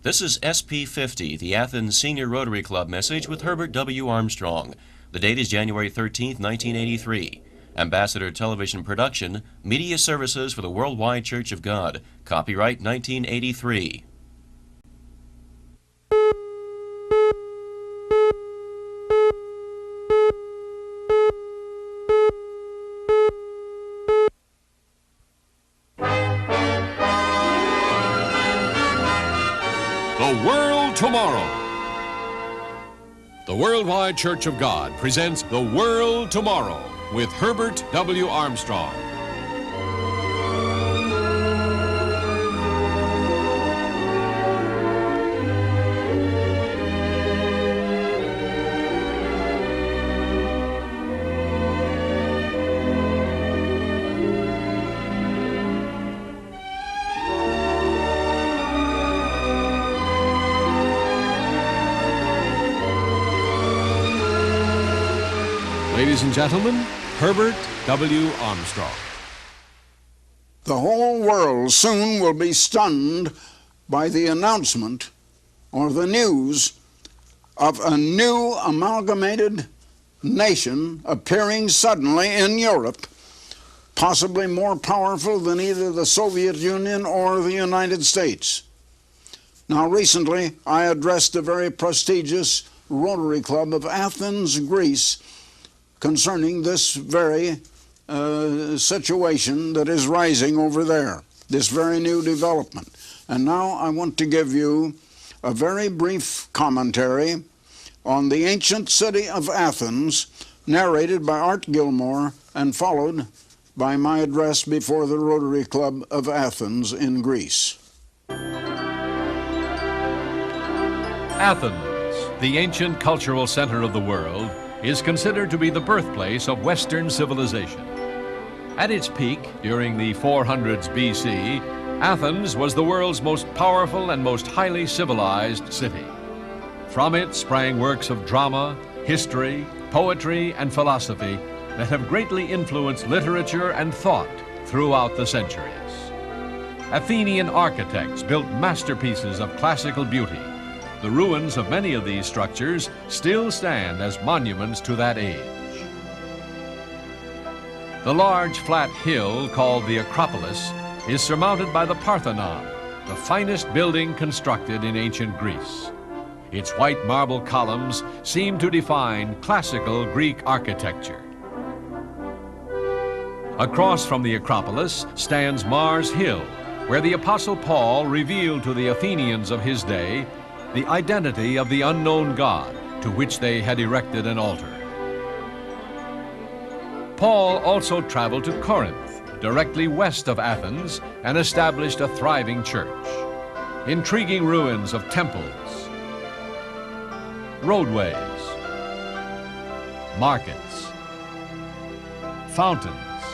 This is SP50, the Athens Senior Rotary Club message with Herbert W. Armstrong. The date is January 13, 1983. Ambassador Television Production, Media Services for the Worldwide Church of God. Copyright 1983. The World Tomorrow. The Worldwide Church of God presents The World Tomorrow with Herbert W. Armstrong. Ladies and gentlemen, Herbert W. Armstrong. The whole world soon will be stunned by the announcement or the news of a new amalgamated nation appearing suddenly in Europe, possibly more powerful than either the Soviet Union or the United States. Now, recently, I addressed the very prestigious Rotary Club of Athens, Greece, concerning this very situation that is rising over there, this very new development. And now I want to give you a very brief commentary on the ancient city of Athens, narrated by Art Gilmore and followed by my address before the Rotary Club of Athens in Greece. Athens, the ancient cultural center of the world, is considered to be the birthplace of Western civilization. At its peak, during the 400s BC, Athens was the world's most powerful and most highly civilized city. From it sprang works of drama, history, poetry, and philosophy that have greatly influenced literature and thought throughout the centuries. Athenian architects built masterpieces of classical beauty. The ruins of many of these structures still stand as monuments to that age. The large flat hill called the Acropolis is surmounted by the Parthenon, the finest building constructed in ancient Greece. Its white marble columns seem to define classical Greek architecture. Across from the Acropolis stands Mars Hill, where the Apostle Paul revealed to the Athenians of his day the identity of the unknown God to which they had erected an altar. Paul also traveled to Corinth, directly west of Athens, and established a thriving church. Intriguing ruins of temples, roadways, markets, fountains,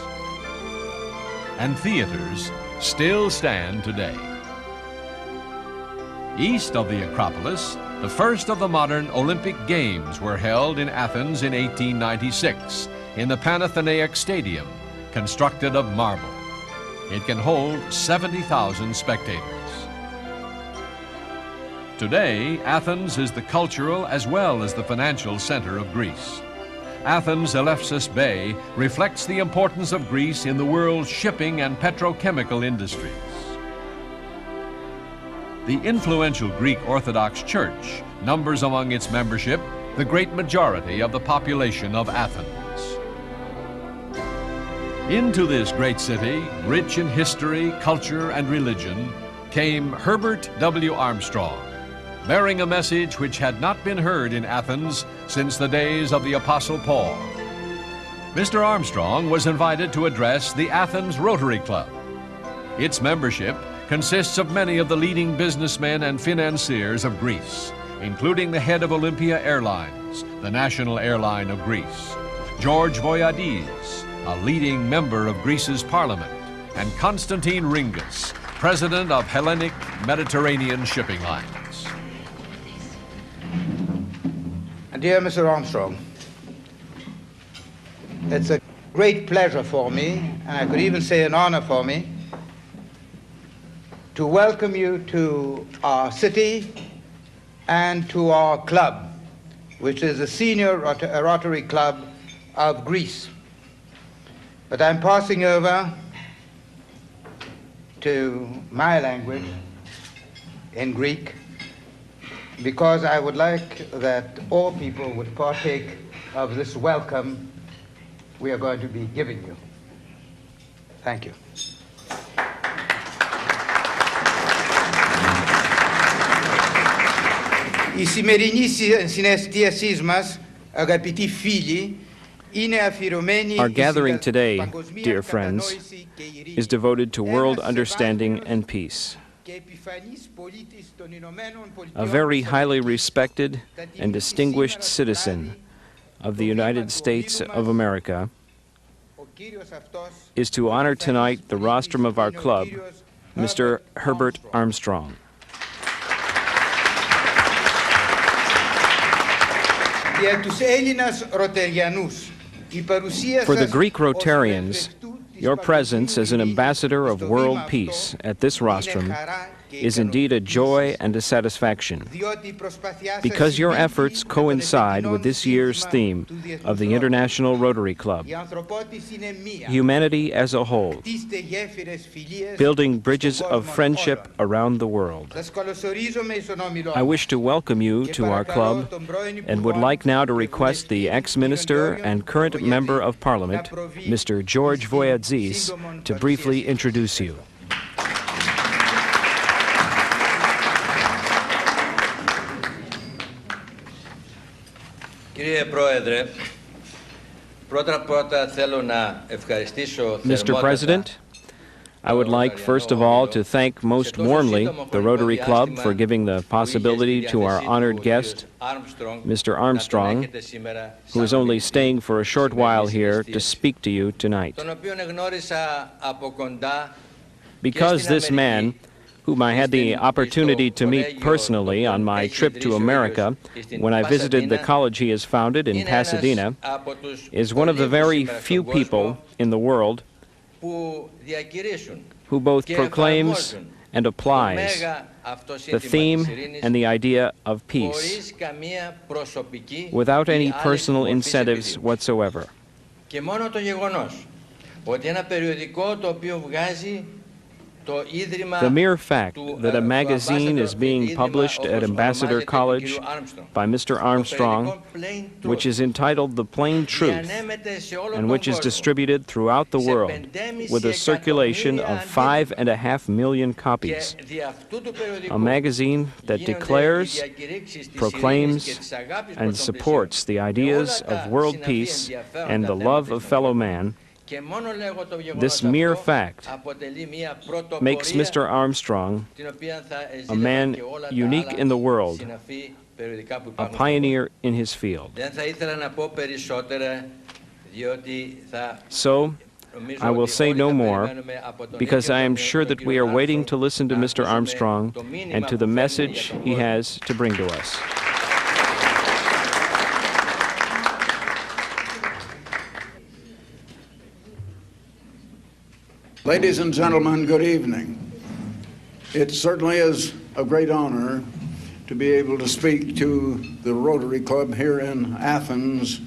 and theaters still stand today. East of the Acropolis, the first of the modern Olympic Games were held in Athens in 1896 in the Panathenaic Stadium, constructed of marble. It can hold 70,000 spectators. Today, Athens is the cultural as well as the financial center of Greece. Athens' Elefsis Bay reflects the importance of Greece in the world's shipping and petrochemical industries. The influential Greek Orthodox Church numbers among its membership the great majority of the population of Athens. Into this great city, rich in history, culture, and religion, came Herbert W. Armstrong, bearing a message which had not been heard in Athens since the days of the Apostle Paul. Mr. Armstrong was invited to address the Athens Rotary Club. Its membership consists of many of the leading businessmen and financiers of Greece, including the head of Olympia Airlines, the national airline of Greece, George Voiadis, a leading member of Greece's parliament, and Konstantin Ringas, president of Hellenic Mediterranean Shipping Lines. Dear Mr. Armstrong, it's a great pleasure for me, and I could even say an honor for me, to welcome you to our city and to our club, which is the senior Rotary Club of Greece. But I'm passing over to my language in Greek because I would like that all people would partake of this welcome we are going to be giving you. Thank you. Η σημερινή συναισθίασή μας, αγαπητοί φίλοι, είναι αφιερωμένη. Our gathering today, dear friends, is devoted to world understanding and peace. A very highly respected and distinguished citizen of the United States of America is to honor tonight the rostrum of our club, Mr. Herbert Armstrong. For the Greek Rotarians, your presence as an ambassador of world peace at this rostrum is indeed a joy and a satisfaction, because your efforts coincide with this year's theme of the International Rotary Club, humanity as a whole, building bridges of friendship around the world. I wish to welcome you to our club and would like now to request the ex-minister and current member of Parliament, Mr. H.W.A, to briefly introduce you. Mr. President, I would like first of all to thank most warmly the Rotary Club for giving the possibility to our honored guest, Mr. Armstrong, who is only staying for a short while here, to speak to you tonight. Because this man, whom I had the opportunity to meet personally on my trip to America when I visited the college he has founded in Pasadena, is one of the very few people in the world who both proclaims and applies the theme and the idea of peace without any personal incentives whatsoever. The mere fact that a magazine is being published at Ambassador College by Mr. Armstrong, which is entitled The Plain Truth, and which is distributed throughout the world with a circulation of 5.5 million copies. A magazine that declares, proclaims, and supports the ideas of world peace and the love of fellow man. This mere fact makes Mr. Armstrong a man unique in the world, a pioneer in his field. So, I will say no more, because I am sure that we are waiting to listen to Mr. Armstrong and to the message he has to bring to us. Ladies and gentlemen, good evening. It certainly is a great honor to be able to speak to the Rotary Club here in Athens,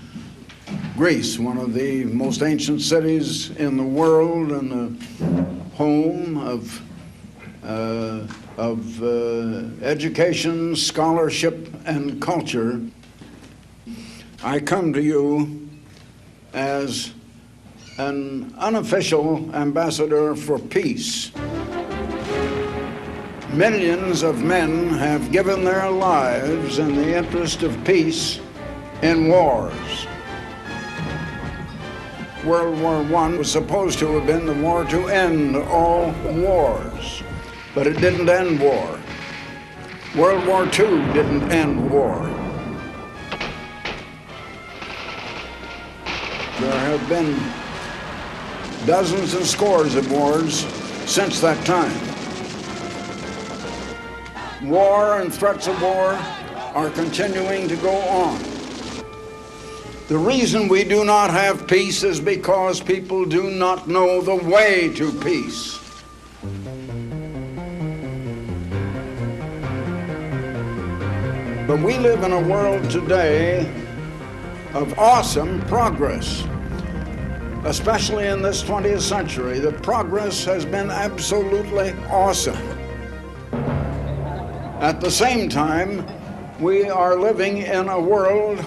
Greece, one of the most ancient cities in the world and the home of education, scholarship, and culture. I come to you as an unofficial ambassador for peace. Millions of men have given their lives in the interest of peace in wars. World War I was supposed to have been the war to end all wars, but it didn't end war. World War II didn't end war. There have been dozens and scores of wars since that time. War and threats of war are continuing to go on. The reason we do not have peace is because people do not know the way to peace. But we live in a world today of awesome progress, especially in this 20th century. The progress has been absolutely awesome. At the same time, we are living in a world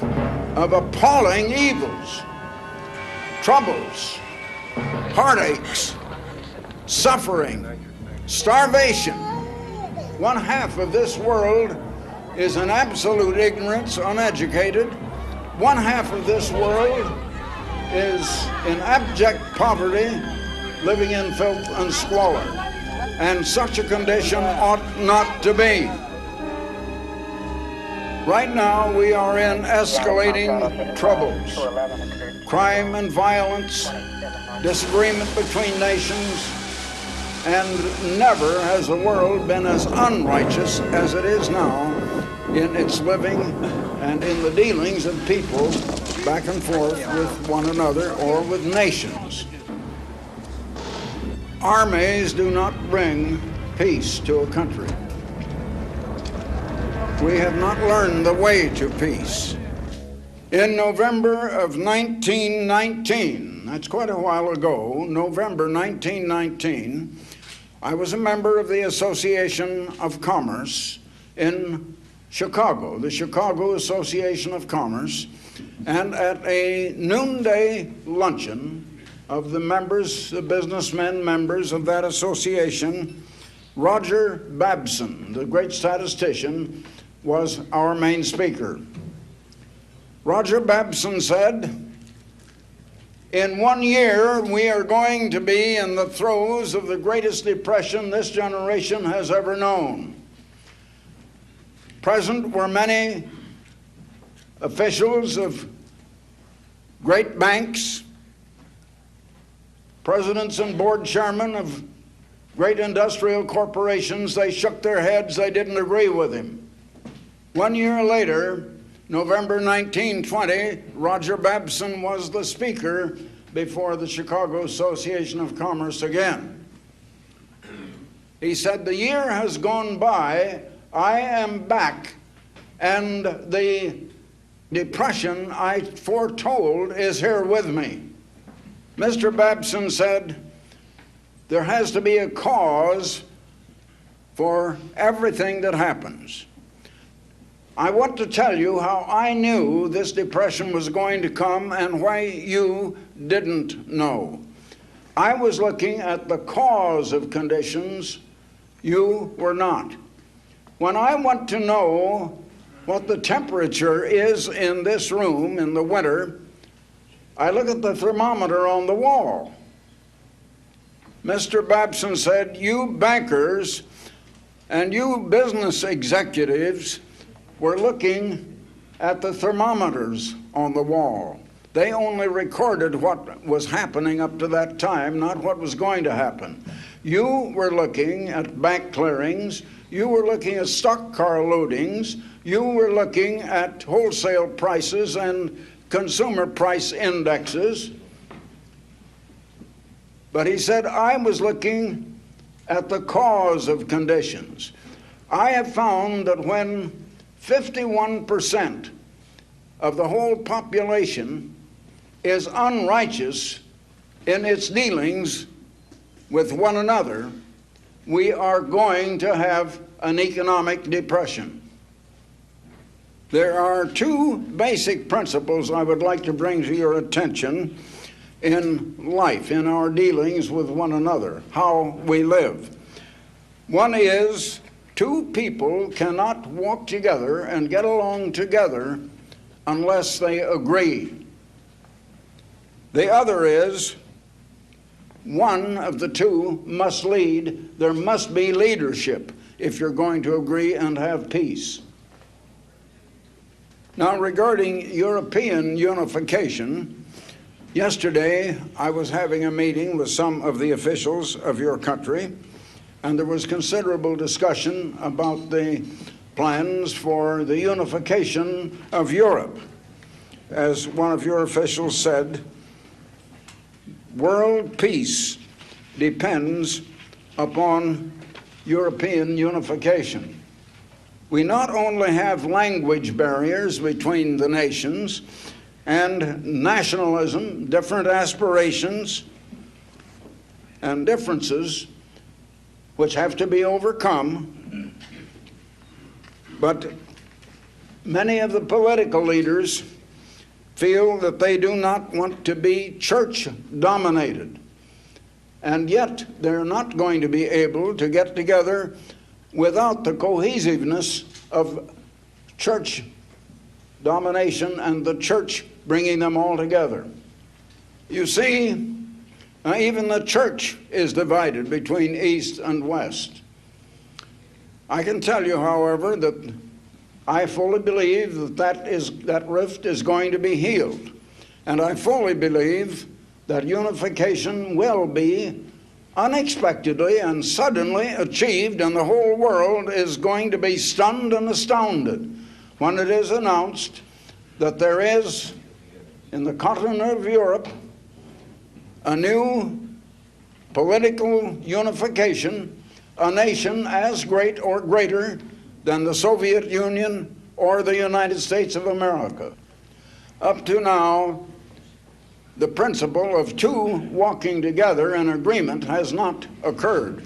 of appalling evils, troubles, heartaches, suffering, starvation. One half of this world is in absolute ignorance, uneducated. One half of this world is in abject poverty, living in filth and squalor. And such a condition ought not to be. Right now we are in escalating troubles. Crime and violence, disagreement between nations, and never has the world been as unrighteous as it is now in its living and in the dealings of people back and forth with one another or with nations. Armies do not bring peace to a country. We have not learned the way to peace. In November of 1919, that's quite a while ago, November 1919, I was a member of the Association of Commerce in Chicago, the Chicago Association of Commerce, and at a noonday luncheon of the members, the businessmen members of that association, Roger Babson, the great statistician, was our main speaker. Roger Babson said, "In 1 year, we are going to be in the throes of the greatest depression this generation has ever known." Present were many officials of great banks, presidents and board chairmen of great industrial corporations. They shook their heads. They didn't agree with him. 1 year later, November 1920, Roger Babson was the speaker before the Chicago Association of Commerce again. He said, "The year has gone by, I am back, and the depression I foretold is here with me." Mr. Babson said, "There has to be a cause for everything that happens. I want to tell you how I knew this depression was going to come and why you didn't know. I was looking at the cause of conditions, you were not. When I want to know what the temperature is in this room in the winter, I look at the thermometer on the wall." Mr. Babson said, "You bankers and you business executives were looking at the thermometers on the wall. They only recorded what was happening up to that time, not what was going to happen. You were looking at bank clearings, you were looking at stock car loadings, you were looking at wholesale prices and consumer price indexes." But he said, "I was looking at the cause of conditions. I have found that when 51% of the whole population is unrighteous in its dealings with one another, we are going to have an economic depression." There are two basic principles I would like to bring to your attention in life, in our dealings with one another, how we live. One is, two people cannot walk together and get along together unless they agree. The other is, one of the two must lead. There must be leadership if you're going to agree and have peace. Now, regarding European unification, yesterday I was having a meeting with some of the officials of your country, and there was considerable discussion about the plans for the unification of Europe. As one of your officials said, world peace depends upon European unification. We not only have language barriers between the nations and nationalism, different aspirations and differences which have to be overcome, but many of the political leaders feel that they do not want to be church-dominated, and yet they're not going to be able to get together without the cohesiveness of church domination and the church bringing them all together. You see, even the church is divided between East and West. I can tell you, however, that I fully believe that rift is going to be healed. And I fully believe that unification will be unexpectedly and suddenly achieved, and the whole world is going to be stunned and astounded when it is announced that there is, in the continent of Europe, a new political unification, a nation as great or greater than the Soviet Union or the United States of America. Up to now, the principle of two walking together in agreement has not occurred.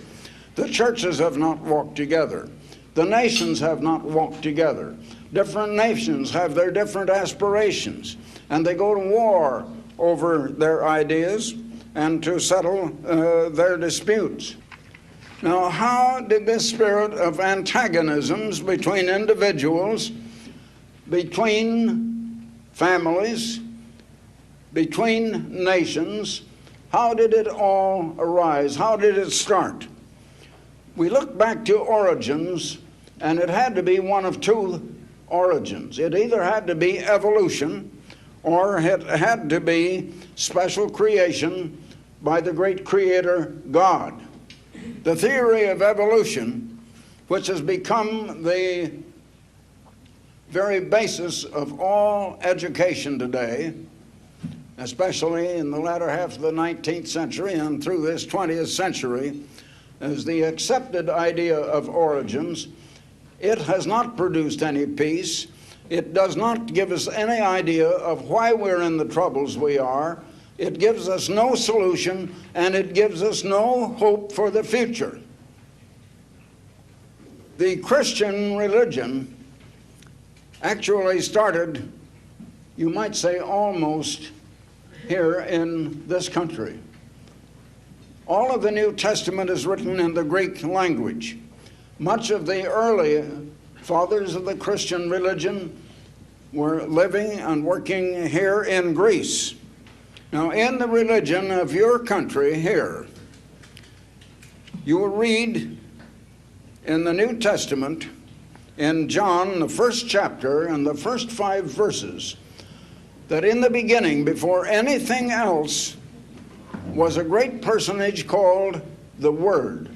The churches have not walked together. The nations have not walked together. Different nations have their different aspirations, and they go to war over their ideas and to settle their disputes. Now, how did this spirit of antagonisms between individuals, between families, between nations, how did it all arise? How did it start? We look back to origins, and it had to be one of two origins. It either had to be evolution, or it had to be special creation by the great creator God. The theory of evolution, which has become the very basis of all education today, especially in the latter half of the 19th century and through this 20th century, as the accepted idea of origins, it has not produced any peace. It does not give us any idea of why we're in the troubles we are. It gives us no solution, and it gives us no hope for the future. The Christian religion actually started, you might say, almost here in this country. All of the New Testament is written in the Greek language. Much of the early fathers of the Christian religion were living and working here in Greece. Now, in the religion of your country here, you will read in the New Testament, in John, the first chapter and the first 5 verses, that in the beginning, before anything else, was a great personage called the Word.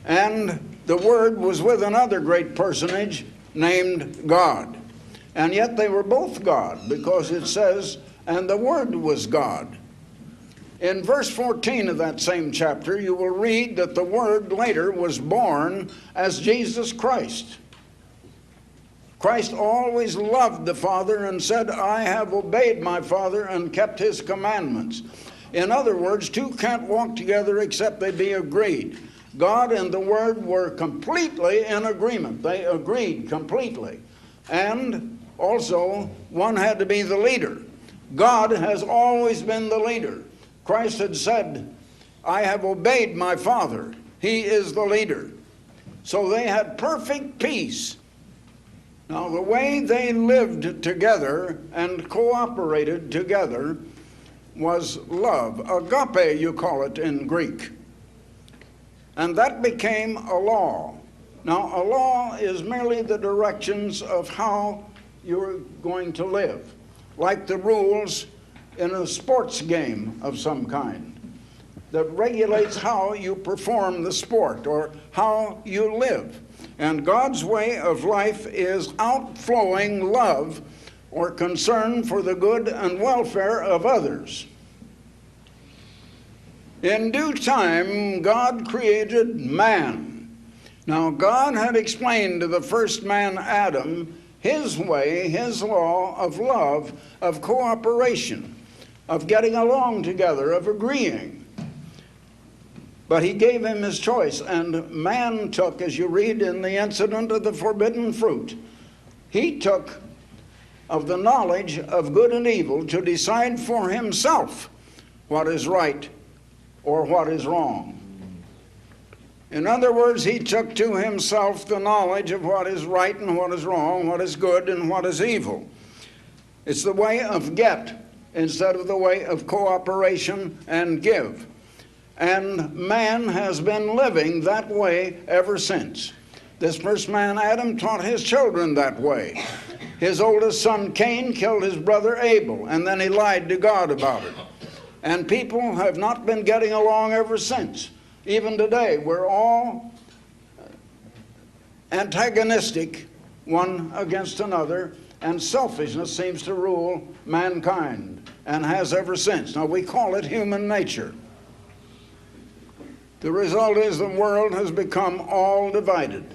And the Word was with another great personage named God. And yet they were both God, because it says, and the Word was God. In verse 14 of that same chapter, you will read that the Word later was born as Jesus Christ. Christ always loved the Father and said, I have obeyed my Father and kept his commandments. In other words, two can't walk together except they be agreed. God and the Word were completely in agreement. They agreed completely. And also, one had to be the leader. God has always been the leader. Christ had said, I have obeyed my Father. He is the leader. So they had perfect peace. Now, the way they lived together and cooperated together was love. Agape, you call it in Greek. And that became a law. Now, a law is merely the directions of how you're going to live, like the rules in a sports game of some kind that regulates how you perform the sport or how you live. And God's way of life is outflowing love or concern for the good and welfare of others. In due time, God created man. Now, God had explained to the first man, Adam, his way, his law of love, of cooperation, of getting along together, of agreeing. But he gave him his choice, and man took, as you read in the incident of the forbidden fruit, he took of the knowledge of good and evil to decide for himself what is right or what is wrong. In other words, he took to himself the knowledge of what is right and what is wrong, what is good and what is evil. It's the way of get instead of the way of cooperation and give. And man has been living that way ever since. This first man, Adam, taught his children that way. His oldest son, Cain, killed his brother Abel, and then he lied to God about it. And people have not been getting along ever since. Even today, we're all antagonistic one against another, and selfishness seems to rule mankind, and has ever since. Now, we call it human nature. The result is the world has become all divided,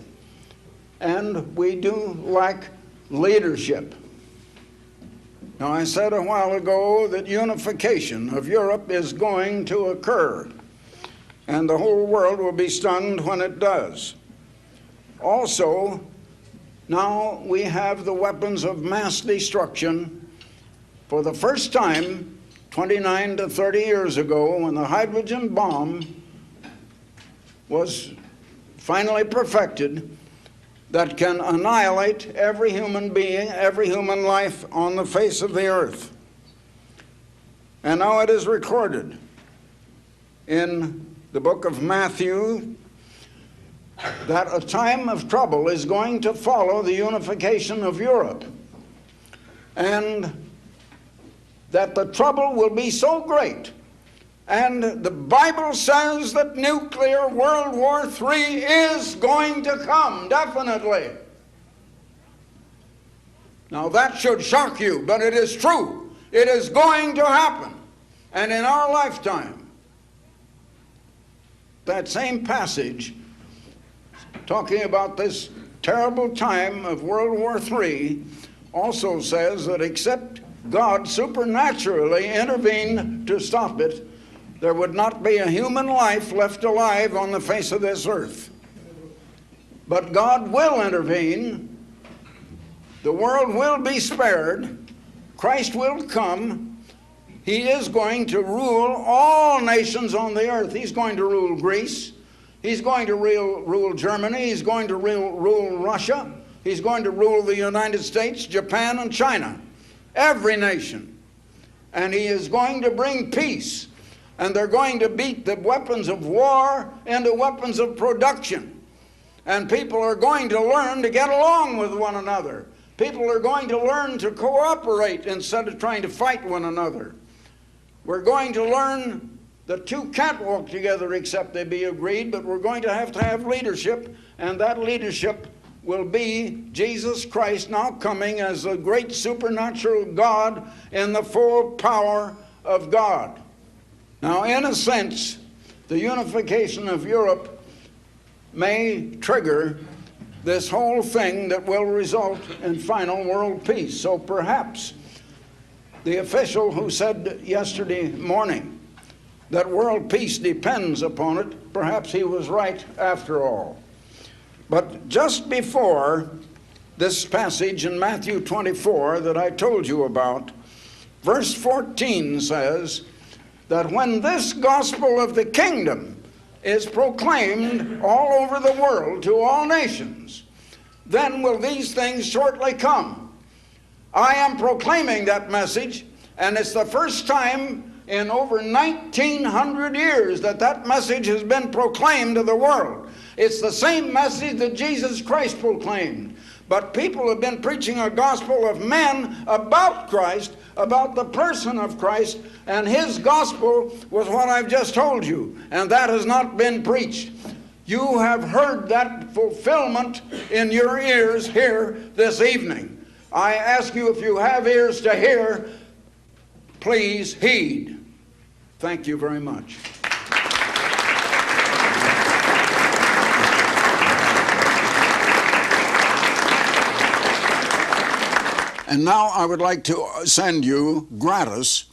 and we do lack leadership. Now, I said a while ago that unification of Europe is going to occur, and the whole world will be stunned when it does. Also, now we have the weapons of mass destruction. For the first time, 29 to 30 years ago, when the hydrogen bomb was finally perfected, that can annihilate every human being, every human life on the face of the earth. And now it is recorded in the book of Matthew that a time of trouble is going to follow the unification of Europe, and that the trouble will be so great. And the Bible says that nuclear World War III is going to come, definitely. Now that should shock you, but it is true. It is going to happen, and in our lifetime. That same passage, talking about this terrible time of World War III, also says that except God supernaturally intervened to stop it, there would not be a human life left alive on the face of this earth. But God will intervene. The world will be spared. Christ will come. He is going to rule all nations on the earth. He's going to rule Greece. He's going to rule Germany. He's going to rule Russia. He's going to rule the United States, Japan, and China. Every nation. And he is going to bring peace. And they're going to beat the weapons of war into weapons of production. And people are going to learn to get along with one another. People are going to learn to cooperate instead of trying to fight one another. We're going to learn the two can't walk together except they be agreed, but we're going to have leadership, and that leadership will be Jesus Christ now coming as a great supernatural God in the full power of God. Now, in a sense, the unification of Europe may trigger this whole thing that will result in final world peace. So perhaps the official who said yesterday morning that world peace depends upon it, perhaps he was right after all. But just before this passage in Matthew 24 that I told you about, verse 14 says that when this gospel of the kingdom is proclaimed all over the world to all nations, then will these things shortly come. I am proclaiming that message, and it's the first time in over 1900 years that that message has been proclaimed to the world. It's the same message that Jesus Christ proclaimed. But people have been preaching a gospel of men about Christ, about the person of Christ, and his gospel was what I've just told you, and that has not been preached. You have heard that fulfillment in your ears here this evening. I ask you, if you have ears to hear, please heed. Thank you very much. And now I would like to send you, gratis,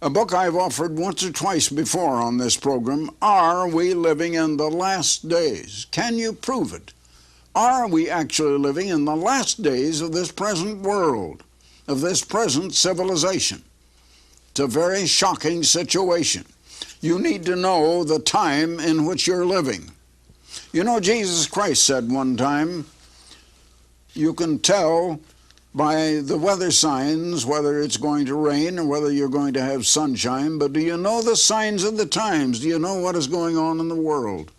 a book I've offered once or twice before on this program. Are we living in the last days? Can you prove it? Are we actually living in the last days of this present world, of this present civilization? It's a very shocking situation. You need to know the time in which you're living. You know, Jesus Christ said one time, you can tell by the weather signs whether it's going to rain or whether you're going to have sunshine, but do you know the signs of the times? Do you know what is going on in the world?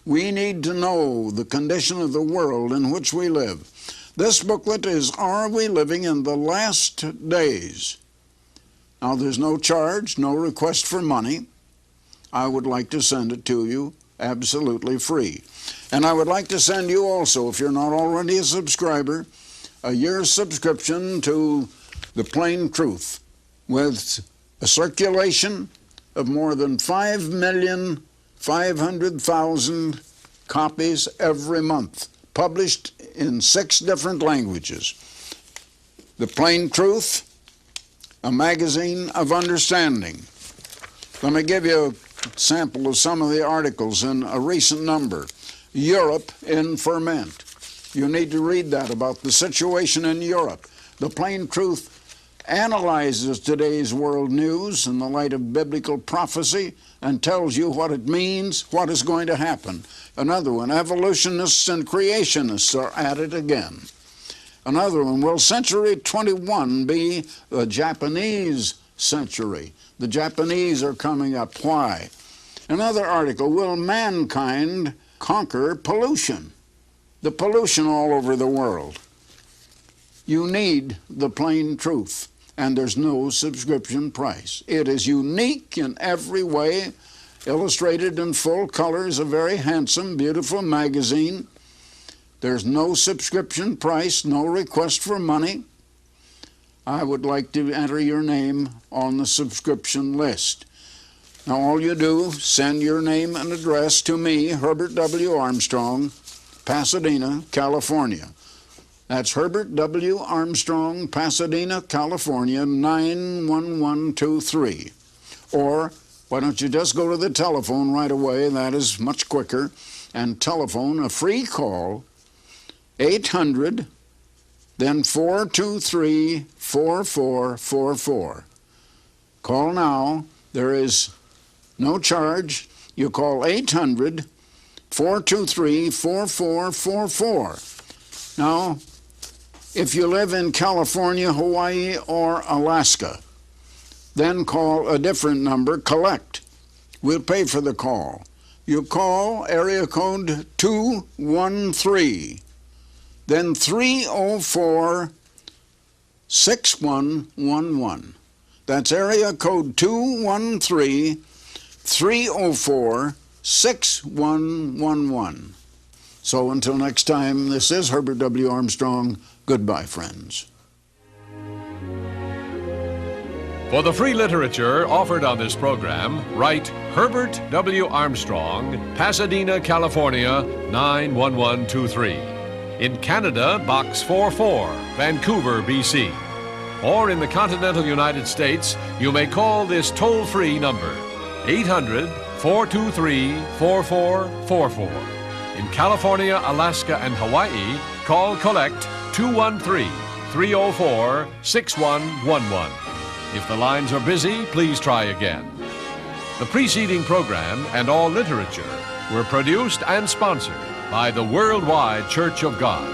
We need to know the condition of the world in which we live. This booklet is Are We Living in the Last Days? Now, there's no charge, no request for money. I would like to send it to you absolutely free. And I would like to send you also, if you're not already a subscriber, a year's subscription to The Plain Truth with a circulation of more than 5,500,000 copies every month, published in 6 different languages. The Plain Truth, a magazine of understanding. Let me give you a sample of some of the articles in a recent number. Europe in Ferment. You need to read that about the situation in Europe. The Plain Truth analyzes today's world news in the light of biblical prophecy and tells you what it means, what is going to happen. Another one, evolutionists and creationists are at it again. Another one, will Century 21 be the Japanese century? The Japanese are coming up. Why? Another article, will mankind conquer pollution? The pollution all over the world. You need The Plain Truth, and there's no subscription price. It is unique in every way, illustrated in full colors, a very handsome, beautiful magazine. There's no subscription price, no request for money. I would like to enter your name on the subscription list. Now all you do, send your name and address to me, Herbert W. Armstrong, Pasadena, California. That's Herbert W. Armstrong, Pasadena, California, 91123. Or why don't you just go to the telephone right away, that is much quicker, and telephone a free call, 800, then 423-4444. Call now. There is no charge. You call 800-423-4444. Now, if you live in California, Hawaii, or Alaska, then call a different number, collect. We'll pay for the call. You call area code 213, then 304-6111. That's area code 213-304-6111. So until next time, this is Herbert W. Armstrong. Goodbye, friends. For the free literature offered on this program, write Herbert W. Armstrong, Pasadena, California, 91123. In Canada, Box 44, Vancouver, BC. Or in the continental United States, you may call this toll-free number, 800-423-4444. In California, Alaska, and Hawaii, call Collect 213-304-6111. If the lines are busy, please try again. The preceding program and all literature were produced and sponsored by the Worldwide Church of God.